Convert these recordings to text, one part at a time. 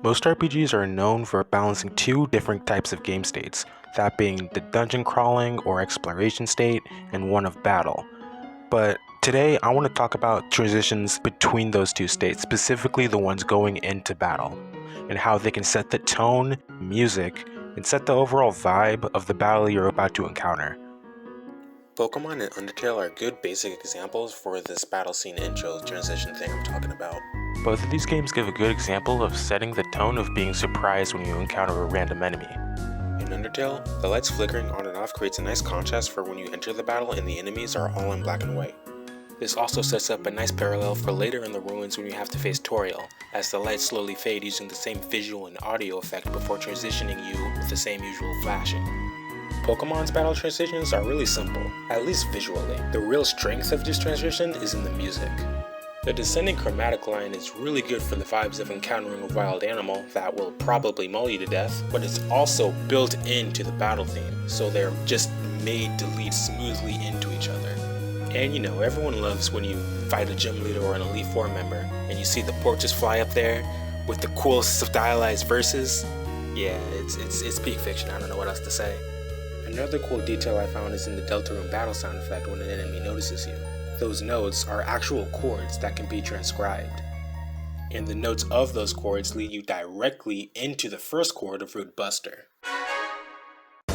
Most RPGs are known for balancing two different types of game states, that being the dungeon crawling or exploration state and one of battle. But today I want to talk about transitions between those two states, specifically the ones going into battle, and how they can set the tone, music, and set the overall vibe of the battle you're about to encounter. Pokemon and Undertale are good basic examples for this battle scene intro transition thing I'm talking about. Both of these games give a good example of setting the tone of being surprised when you encounter a random enemy. In Undertale, the lights flickering on and off creates a nice contrast for when you enter the battle and the enemies are all in black and white. This also sets up a nice parallel for later in the ruins when you have to face Toriel, as the lights slowly fade using the same visual and audio effect before transitioning you with the same usual flashing. Pokemon's battle transitions are really simple, at least visually. The real strength of this transition is in the music. The descending chromatic line is really good for the vibes of encountering a wild animal that will probably maul you to death, but it's also built into the battle theme, so they're just made to lead smoothly into each other. And you know, everyone loves when you fight a gym leader or an Elite Four member, and you see the portraits fly up there with the coolest stylized verses. Yeah, it's peak fiction, I don't know what else to say. Another cool detail I found is in the Deltarune battle sound effect when an enemy notices you. Those notes are actual chords that can be transcribed. And the notes of those chords lead you directly into the first chord of Root Buster. I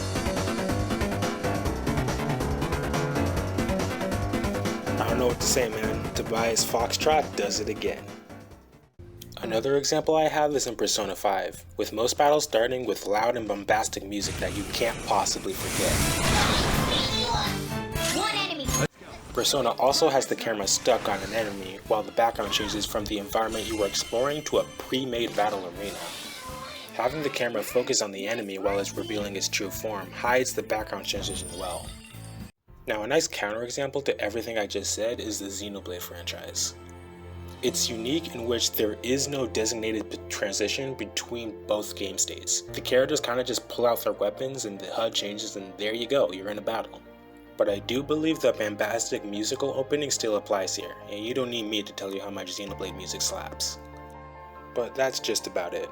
don't know what to say, man. Tobias Foxtrot does it again. Another example I have is in Persona 5, with most battles starting with loud and bombastic music that you can't possibly forget. One enemy. Persona also has the camera stuck on an enemy while the background changes from the environment you were exploring to a pre-made battle arena. Having the camera focus on the enemy while it's revealing its true form hides the background transition well. Now, a nice counterexample to everything I just said is the Xenoblade franchise. It's unique in which there is no designated transition between both game states. The characters kind of just pull out their weapons and the HUD changes and there you go, you're in a battle. But I do believe the bombastic musical opening still applies here, and you don't need me to tell you how much Xenoblade music slaps. But that's just about it.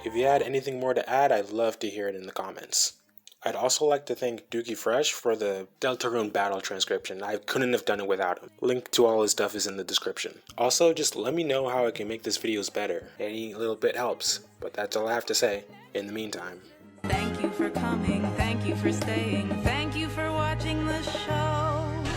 If you had anything more to add, I'd love to hear it in the comments. I'd also like to thank Dookie Fresh for the Deltarune battle transcription. I couldn't have done it without him. Link to all his stuff is in the description. Also, just let me know how I can make these videos better. Any little bit helps, but that's all I have to say. In the meantime. Thank you for coming, thank you for staying, thank you for watching the show.